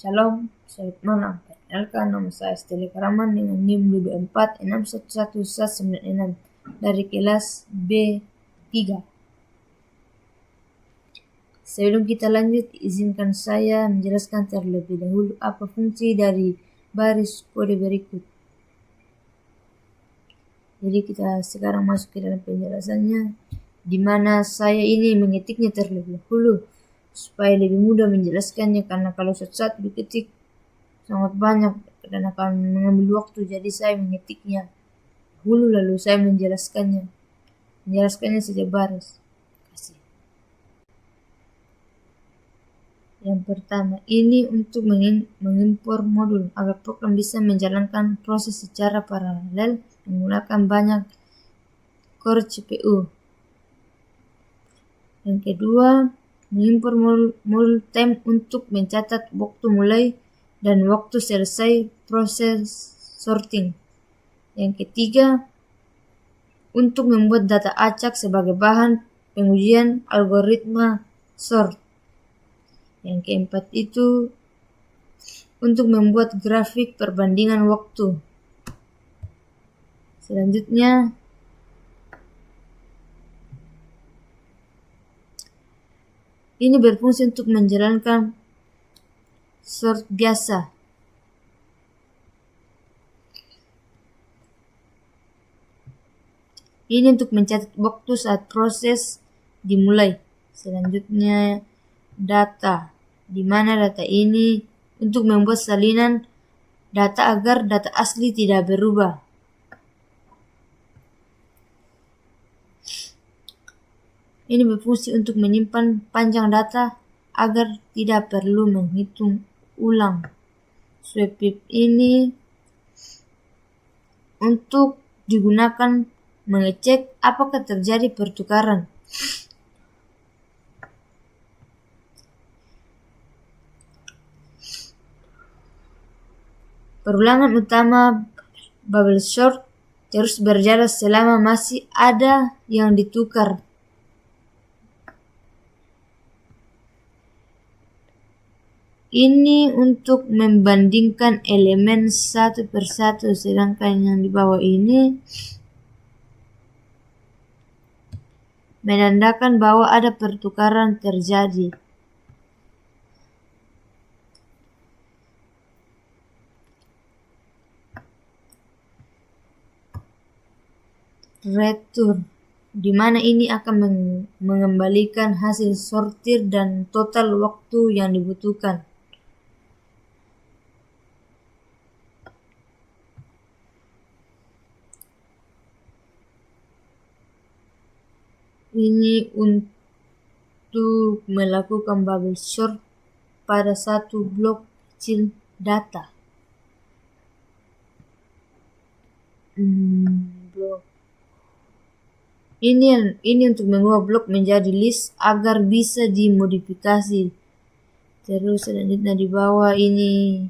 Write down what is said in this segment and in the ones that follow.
Shalom, selamat malam. Perkenalkan, nama saya Steli Karaman dengan NIM 224611196 dari kelas B3. Sebelum kita lanjut, izinkan saya menjelaskan terlebih dahulu apa fungsi dari baris kode berikut. Jadi kita sekarang masuk ke dalam penjelasannya, di mana saya ini mengetiknya terlebih dahulu supaya lebih mudah menjelaskannya, karena kalau satu-satu diketik sangat banyak dan akan mengambil waktu. Jadi saya mengetiknya dulu lalu saya menjelaskannya sejak baris. Kasih. Yang pertama, ini untuk mengimpor modul agar program bisa menjalankan proses secara paralel menggunakan banyak core CPU. Yang kedua, mengimpor modul time untuk mencatat waktu mulai dan waktu selesai proses sorting. Yang ketiga, untuk membuat data acak sebagai bahan pengujian algoritma sort. Yang keempat itu untuk membuat grafik perbandingan waktu. Selanjutnya, ini berfungsi untuk menjalankan sort biasa. Ini untuk mencatat waktu saat proses dimulai. Selanjutnya, data, di mana data ini untuk membuat salinan data agar data asli tidak berubah. Ini berfungsi untuk menyimpan panjang data agar tidak perlu menghitung ulang. Sweep ini untuk digunakan mengecek apakah terjadi pertukaran. Perulangan utama bubble sort terus berjalan selama masih ada yang ditukar. Ini untuk membandingkan elemen satu persatu, sedangkan yang di bawah ini menandakan bahwa ada pertukaran terjadi. Return, di mana ini akan mengembalikan hasil sortir dan total waktu yang dibutuhkan. Ini untuk melakukan bubble sort pada satu blok kecil data. Ini untuk mengubah blok menjadi list agar bisa dimodifikasi. Terus selanjutnya di bawah ini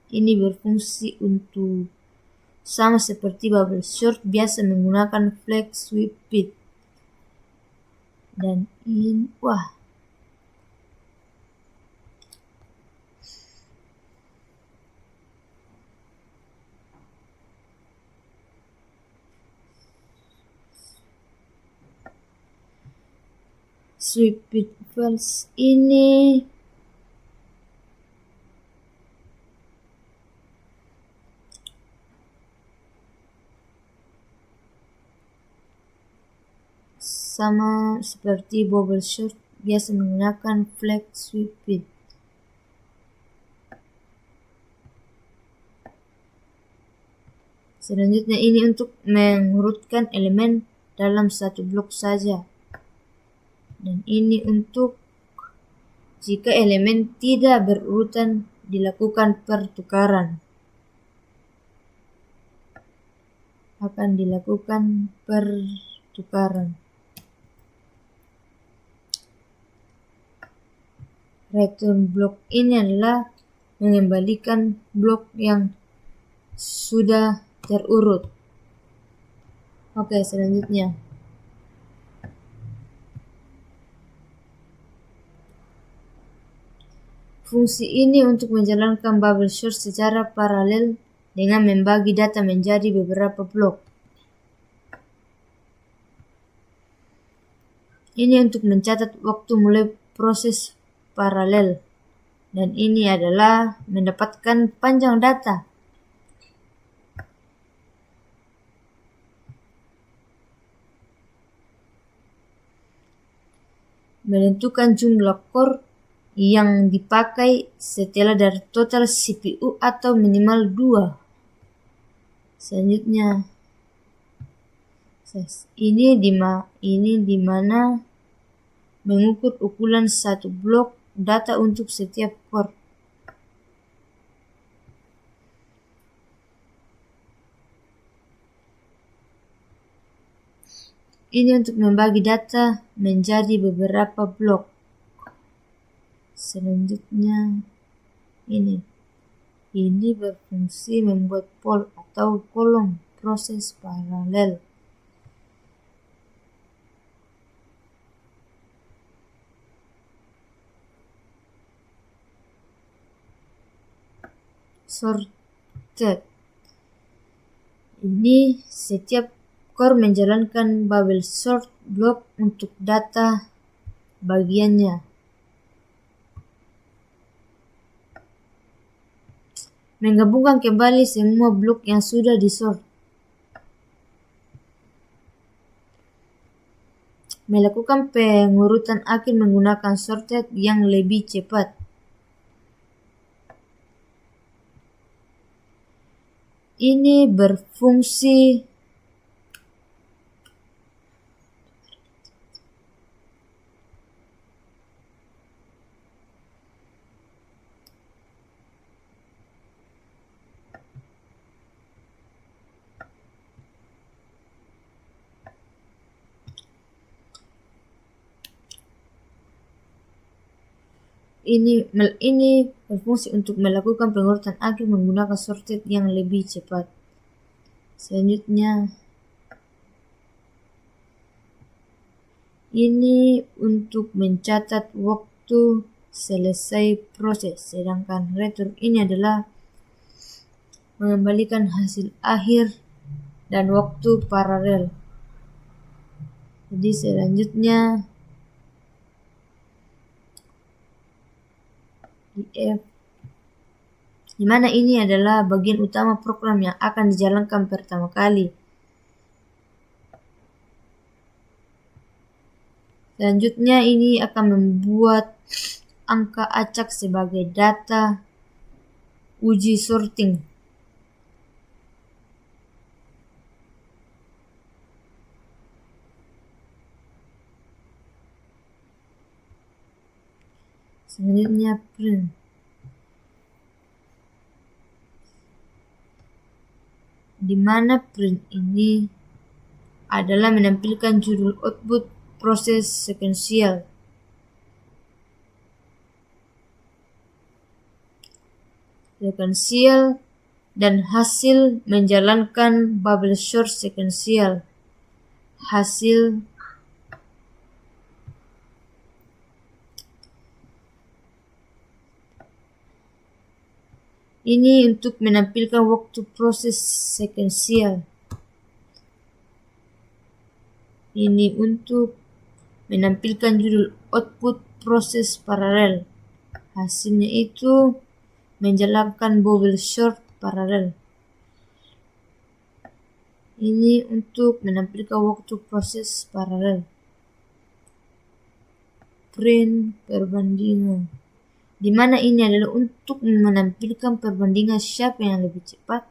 berfungsi untuk sama seperti bubble sort biasa menggunakan flex sweep it. Dan ini sweep it files ini sama seperti bubble sort biasa menggunakan flex sweep it. Selanjutnya ini untuk mengurutkan elemen dalam satu blok saja. Dan ini untuk jika elemen tidak berurutan dilakukan pertukaran. Akan dilakukan pertukaran. Return block ini adalah mengembalikan blok yang sudah terurut. Oke, selanjutnya. Fungsi ini untuk menjalankan bubble sort secara paralel dengan membagi data menjadi beberapa blok. Ini untuk mencatat waktu mulai proses paralel, dan ini adalah mendapatkan panjang data. Menentukan jumlah core yang dipakai setelah dari total CPU atau minimal 2. Selanjutnya, ini di mana mengukur ukuran satu blok data untuk setiap core. Ini untuk membagi data menjadi beberapa blok. Selanjutnya, ini berfungsi membuat pool atau kolom proses paralel. Sorted. Ini setiap core menjalankan bubble sort block untuk data bagiannya. Menggabungkan kembali semua blok yang sudah disort. Melakukan pengurutan akhir menggunakan sorted yang lebih cepat. Ini berfungsi berfungsi untuk melakukan pengurutan akhir menggunakan sorted yang lebih cepat. Selanjutnya, ini untuk mencatat waktu selesai proses, sedangkan return ini adalah mengembalikan hasil akhir dan waktu paralel. Jadi selanjutnya df, di mana ini adalah bagian utama program yang akan dijalankan pertama kali. Selanjutnya ini akan membuat angka acak sebagai data uji sorting. Selanjutnya print. Di mana print ini adalah menampilkan judul output proses sequential. Dan hasil menjalankan bubble sort sequential. Hasil ini untuk menampilkan waktu proses sequential. Ini untuk menampilkan judul output proses paralel. Hasilnya itu menjalankan bubble sort paralel. Ini untuk menampilkan waktu proses paralel. Print perbandingan, di mana ini adalah untuk menampilkan perbandingan siapa yang lebih cepat,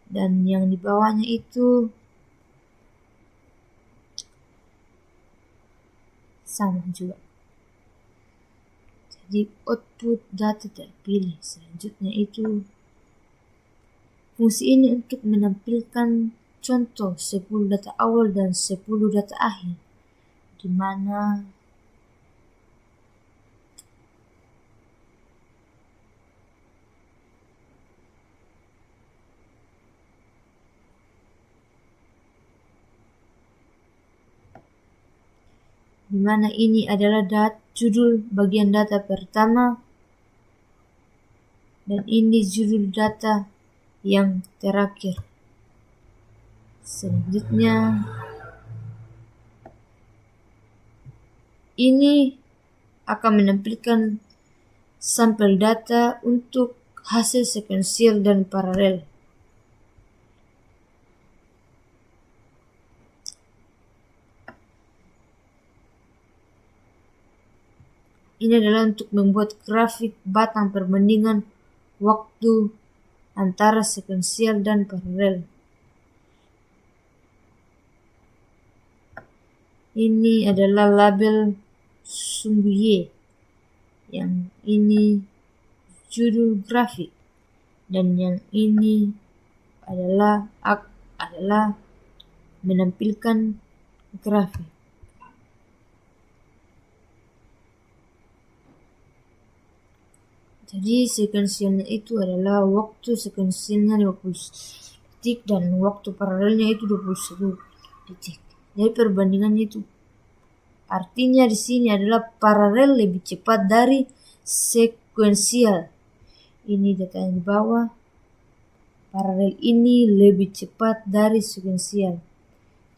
dan yang di bawahnya itu sama juga. Jadi output data terpilih. Selanjutnya itu fungsi ini untuk menampilkan contoh 10 data awal dan 10 data akhir, di mana ini adalah judul bagian data pertama, Dan ini judul data yang terakhir. Selanjutnya, ini akan menampilkan sampel data untuk hasil sekuensial dan paralel. Ini adalah untuk membuat grafik batang perbandingan waktu antara sekuensial dan paralel. Ini adalah label sumbu Y. Yang ini judul grafik. Dan yang ini adalah menampilkan grafik. Jadi sekuensialnya itu adalah waktu sekuensialnya 50 detik dan waktu paralelnya itu 21 detik. Jadi perbandingannya itu artinya di sini adalah paralel lebih cepat dari sekuensial. Ini data yang di bawah. Paralel ini lebih cepat dari sekuensial.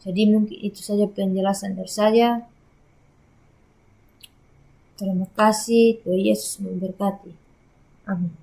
Jadi mungkin itu saja penjelasan dari saya. Terima kasih. Tuhan Yesus memberkati. Amin.